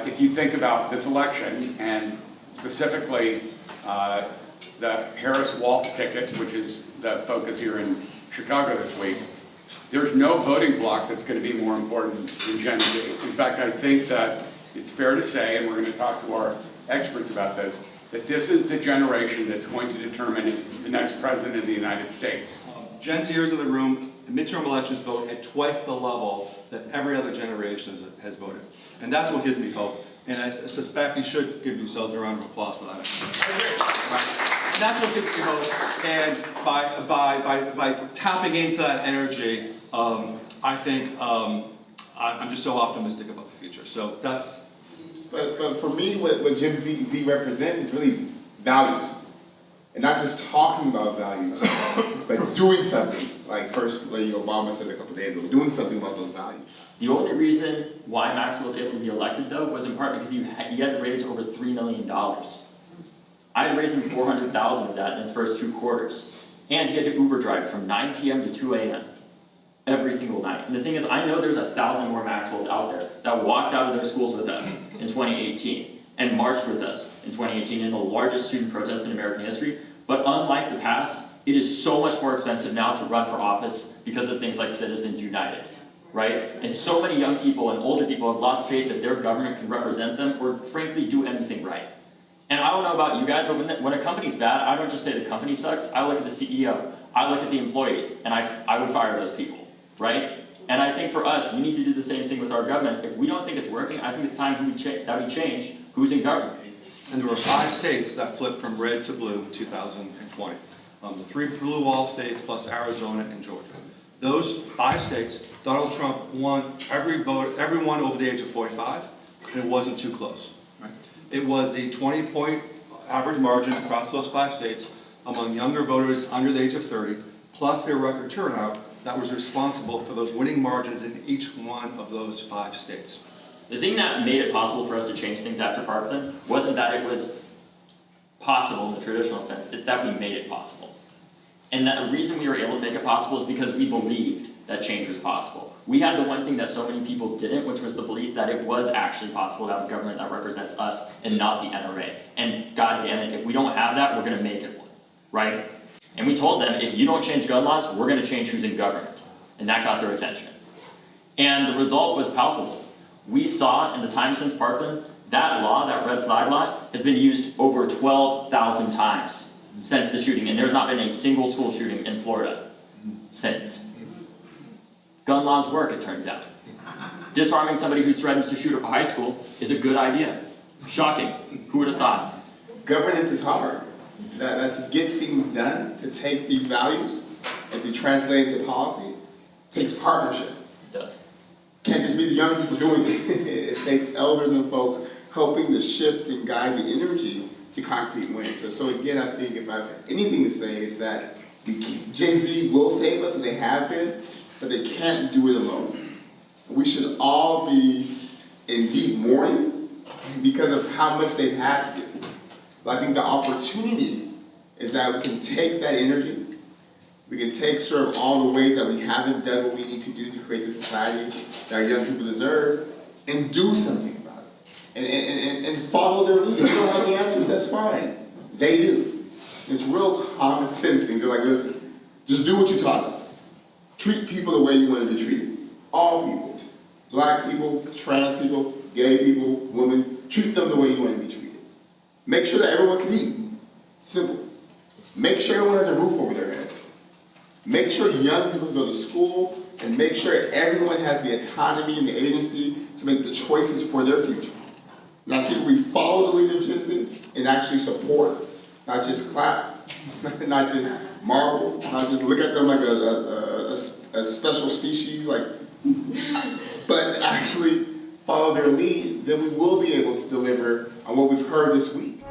if you think about this election and specifically the Harris-Walz ticket, which is the focus here in Chicago this week, there's no voting bloc that's going to be more important than Gen Z. In fact, I think that it's fair to say, and we're going to talk to our experts about this, that this is the generation that's going to determine the next president of the United States. Gen Zers in the room, the midterm elections vote at twice the level that every other generation has voted. And that's what gives me hope. And I suspect you should give yourselves a round of applause for that. And that's what gives me hope. And by tapping into that energy, I think I'm just so optimistic about the future. So that's. But for me, what Gen Z represents is really values. And not just talking about values, but doing something. Like First Lady Obama said a couple days ago, doing something about those values. The only reason why Maxwell was able to be elected, though, was in part because he had to raise over $3 million. I had raised him $400,000 of that in his first 2 quarters. And he had to Uber drive from 9 p.m. to 2 a.m. every single night. And the thing is, I know there's 1,000 more Maxwells out there that walked out of their schools with us in 2018 and marched with us in 2018 in the largest student protest in American history. But unlike the past, it is so much more expensive now to run for office because of things like Citizens United, right? And so many young people and older people have lost faith that their government can represent them or frankly do anything right. And I don't know about you guys, but when a company's bad, I don't just say the company sucks. I look at the CEO, I look at the employees, and I would fire those people, right? And I think for us, we need to do the same thing with our government. If we don't think it's working, I think it's time that we change who's in government. And there were 5 states that flipped from red to blue in 2020. The 3 blue wall states plus Arizona and Georgia. Those 5 states, Donald Trump won everyone over the age of 45, and it wasn't too close. Right? It was the 20-point average margin across those 5 states among younger voters under the age of 30, plus their record turnout, that was responsible for those winning margins in each one of those 5 states. The thing that made it possible for us to change things after Parkland wasn't that it was possible in the traditional sense, it's that we made it possible. And the reason we were able to make it possible is because we believed that change was possible. We had the one thing that so many people didn't, which was the belief that it was actually possible to have a government that represents us and not the NRA. And God damn it, if we don't have that, we're going to make it one, right? And we told them, if you don't change gun laws, we're going to change who's in government. And that got their attention. And the result was palpable. We saw in the time since Parkland, that law, that red flag law, has been used over 12,000 times since the shooting, and there's not been a single school shooting in Florida since. Gun laws work, it turns out. Disarming somebody who threatens to shoot up a high school is a good idea. Shocking. Who would have thought? Governance is hard. That to get things done, to take these values and to translate into policy, takes partnership. It does. Can't just be the young people doing it. It takes elders and folks helping to shift and guide the energy to concrete wins. So again, I think if I have anything to say is that Gen Z will save us, and they have been, but they can't do it alone. We should all be in deep mourning because of how much they've had to do. But I think the opportunity is that we can take that energy, we can take sort of all the ways that we haven't done what we need to do to create the society that our young people deserve, and do something about it. And follow their lead. If you don't have the answers, that's fine. They do. It's real common sense things. They're like, listen, just do what you taught us. Treat people the way you want to be treated. All people. Black people, trans people, gay people, women. Treat them the way you want to be treated. Make sure that everyone can eat. Simple. Make sure everyone has a roof over their head. Make sure young people go to school, and make sure everyone has the autonomy and the agency to make the choices for their future. And I think we follow the lead of Gen Z and actually support, not just clap, not just marvel, not just look at them like a special species, but actually follow their lead, then we will be able to deliver on what we've heard this week.